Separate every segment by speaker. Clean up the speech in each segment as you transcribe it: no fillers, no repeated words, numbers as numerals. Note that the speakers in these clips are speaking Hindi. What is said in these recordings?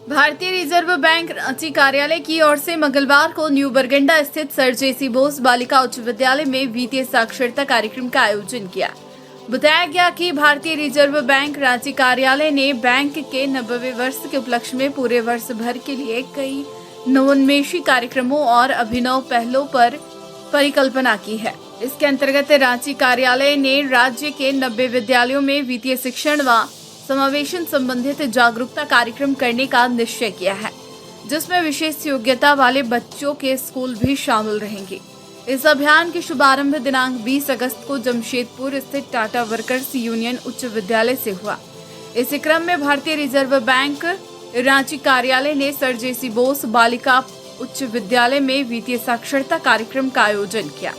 Speaker 1: भारतीय रिजर्व बैंक रांची कार्यालय की ओर से मंगलवार को न्यू बरगंडा स्थित सर जेसी बोस बालिका उच्च विद्यालय में वित्तीय साक्षरता कार्यक्रम का आयोजन किया। बताया गया कि भारतीय रिजर्व बैंक रांची कार्यालय ने बैंक के 90वें वर्ष के उपलक्ष्य में पूरे वर्ष भर के लिए कई नवोन्मेषी कार्यक्रमों और अभिनव पहलों पर परिकल्पना की है। इसके अंतर्गत रांची कार्यालय ने राज्य के 90 विद्यालयों में वित्तीय शिक्षण व समावेशन संबंधित जागरूकता कार्यक्रम करने का निश्चय किया है, जिसमें विशेष योग्यता वाले बच्चों के स्कूल भी शामिल रहेंगे। इस अभियान के शुभारंभ दिनांक 20 अगस्त को जमशेदपुर स्थित टाटा वर्कर्स यूनियन उच्च विद्यालय से हुआ। इस क्रम में भारतीय रिजर्व बैंक रांची कार्यालय ने सर जेसी बोस बालिका उच्च विद्यालय में वित्तीय साक्षरता कार्यक्रम का आयोजन किया।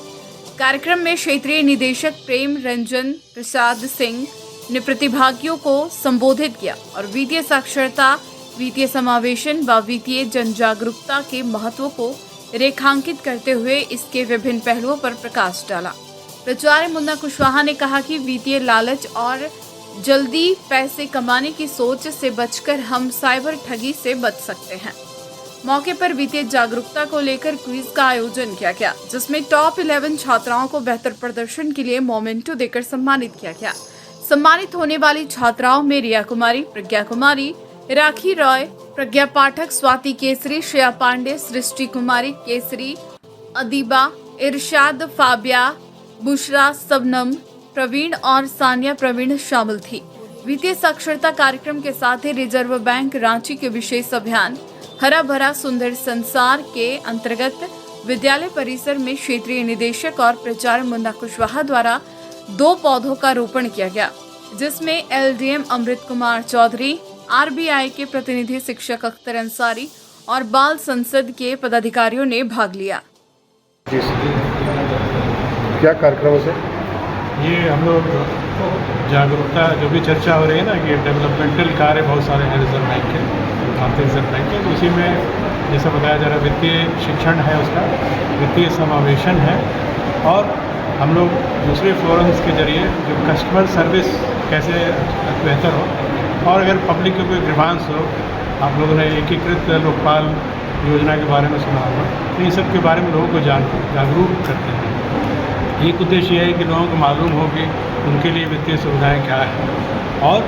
Speaker 1: कार्यक्रम में क्षेत्रीय निदेशक प्रेम रंजन प्रसाद सिंह ने प्रतिभागियों को संबोधित किया और वित्तीय साक्षरता, वित्तीय समावेशन व वित्तीय जनजागरूकता के महत्व को रेखांकित करते हुए इसके विभिन्न पहलुओं पर प्रकाश डाला। प्राचार्य मुन्ना कुशवाहा ने कहा कि वित्तीय लालच और जल्दी पैसे कमाने की सोच से बचकर हम साइबर ठगी से बच सकते हैं। मौके पर वित्तीय जागरूकता को लेकर क्विज का आयोजन किया गया, जिसमें टॉप 11 छात्राओं को बेहतर प्रदर्शन के लिए मोमेंटो देकर सम्मानित किया गया। सम्मानित होने वाली छात्राओं में रिया कुमारी, प्रज्ञा कुमारी, राखी रॉय, प्रज्ञा पाठक, स्वाति केसरी, श्रेया पांडे, सृष्टि कुमारी केसरी, अदीबा, इरशाद, फाबिया, बुशरा, सबनम, प्रवीण और सानिया प्रवीण शामिल थी। वित्तीय साक्षरता कार्यक्रम के साथ ही रिजर्व बैंक रांची के विशेष अभियान हरा भरा सुंदर संसार के अंतर्गत विद्यालय परिसर में क्षेत्रीय निदेशक और प्राचार्य मुन्ना कुशवाहा द्वारा 2 पौधों का रोपण किया गया, जिसमें एलडीएम अमृत कुमार चौधरी, आरबीआई के प्रतिनिधि शिक्षक अख्तर अंसारी और बाल संसद के पदाधिकारियों ने भाग लिया।
Speaker 2: क्या कार्यक्रम है?
Speaker 3: ये हम लोग जागरूकता जो भी चर्चा हो रही है ना कि डेवलपमेंटल कार्य बहुत सारे हैं रिजर्व बैंक के, भारतीय रिजर्व बैंक के, उसी में जैसा बताया जा रहा है वित्तीय शिक्षण है, उसका वित्तीय समावेशन है और हम लोग दूसरे फोरम्स के जरिए जो कस्टमर सर्विस कैसे बेहतर हो और अगर पब्लिक के कोई ग्रीवांस हो, आप लोगों ने एकीकृत लोकपाल योजना के बारे में सुना होगा, तो इन सब के बारे में लोगों को जागरूक करते हैं। एक उद्देश्य ये है कि लोगों को मालूम हो कि उनके लिए वित्तीय सुविधाएं क्या है और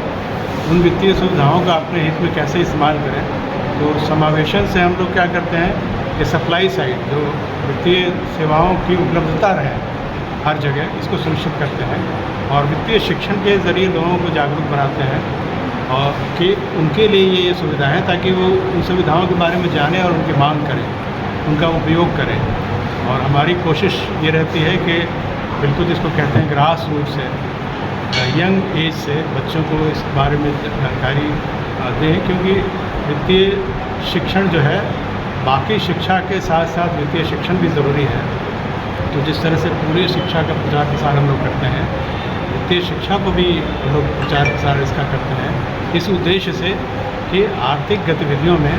Speaker 3: उन वित्तीय सुविधाओं का अपने हित में कैसे इस्तेमाल करें। तो समावेशन से हम लोग क्या करते हैं कि सप्लाई साइड जो वित्तीय सेवाओं की उपलब्धता रहे हर जगह, इसको सुनिश्चित करते हैं और वित्तीय शिक्षण के ज़रिए लोगों को जागरूक बनाते हैं और कि उनके लिए ये सुविधा है ताकि वो उन सुविधाओं के बारे में जानें और उनकी मांग करें, उनका उपयोग करें। और हमारी कोशिश ये रहती है कि बिल्कुल जिसको कहते हैं ग्रास रूट से, यंग एज से बच्चों को इस बारे में जानकारी दें, क्योंकि वित्तीय शिक्षण जो है बाकी शिक्षा के साथ साथ वित्तीय शिक्षण भी ज़रूरी है। तो जिस तरह से पूरी शिक्षा का प्रचार प्रसार हम लोग करते हैं, वित्तीय शिक्षा को भी हम लोग प्रचार प्रसार इसका करते हैं इस उद्देश्य से कि आर्थिक गतिविधियों में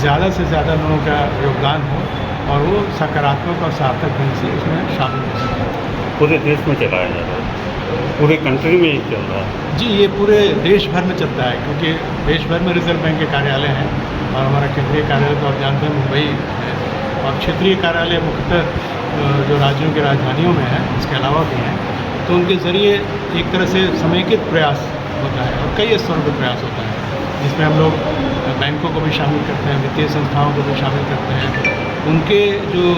Speaker 3: ज़्यादा से ज़्यादा लोगों का योगदान हो और वो सकारात्मक और सार्थक ढंग से इसमें शामिल हो सकें।
Speaker 4: पूरे देश में चलाया जा रहा है, पूरे कंट्री में ही चल रहा है?
Speaker 3: जी, ये पूरे देश भर में चलता है क्योंकि देश भर में रिजर्व बैंक के कार्यालय हैं और हमारा केंद्रीय कार्यालय तो आप जानते हैं मुंबई है और क्षेत्रीय कार्यालय मुख्यतः जो राज्यों की राजधानियों में है, इसके अलावा भी हैं। तो उनके ज़रिए एक तरह से समेकित प्रयास होता है और कई स्तरों पर प्रयास होता है, जिसमें हम लोग बैंकों को भी शामिल करते हैं, वित्तीय संस्थाओं को भी शामिल करते हैं। उनके जो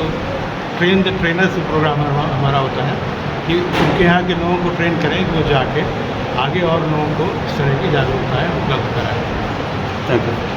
Speaker 3: ट्रेन द ट्रेनर्स प्रोग्राम हमारा होता है कि उनके यहाँ के लोगों को ट्रेन करें कि वो जाके आगे और लोगों को इस तरह की जागरूकताएँ उपलब्ध कराएँ।
Speaker 4: Thank you.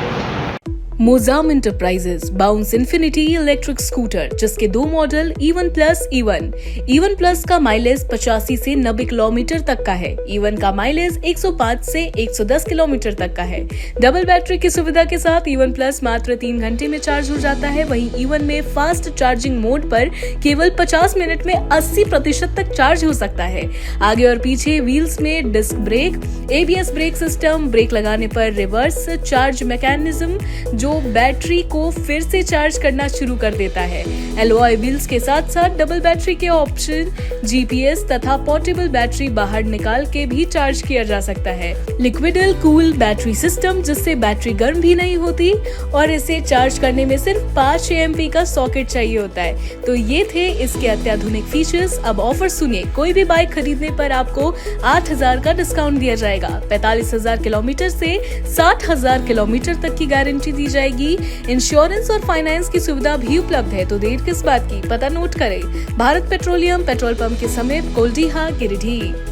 Speaker 5: मोजाम enterprises bounce infinity electric scooter, जिसके 2 model E1 plus E1। E1 plus का माइलेज 85 से 90 किलोमीटर तक का है। E1 का माइलेज 105 से 110 किलोमीटर तक का है। डबल बैटरी की सुविधा के साथ E1 प्लस मात्र 3 घंटे में चार्ज हो जाता है। वहीं E1 में फास्ट चार्जिंग मोड पर केवल 50 मिनट में 80% तक चार्ज हो सकता है। आगे और पीछे व्हील्स में disc brake, ABS brake system, brake लगाने पर रिवर्स चार्ज मैकेनिज्म, जो बैटरी को फिर से चार्ज करना शुरू कर देता है। एलॉय व्हील्स के साथ साथ डबल बैटरी के ऑप्शन, GPS तथा पोर्टेबल बैटरी बाहर निकाल के भी चार्ज किया जा सकता है। लिक्विडल कूल बैटरी सिस्टम, जिससे बैटरी गर्म भी नहीं होती और इसे चार्ज करने में सिर्फ 5 AMP का सॉकेट चाहिए होता है। तो ये थे इसके अत्याधुनिक फीचर्स। अब ऑफर सुनिए, कोई भी बाइक खरीदने पर आपको 8,000 का डिस्काउंट दिया जाएगा। 45,000 किलोमीटर से 60,000 किलोमीटर तक की गारंटी दी जाएगी। इंश्योरेंस और फाइनेंस की सुविधा भी उपलब्ध है। तो देर किस बात की, पता नोट करें। भारत पेट्रोलियम पेट्रोल पंप के समीप कोल्डीहा, गिरिडीह।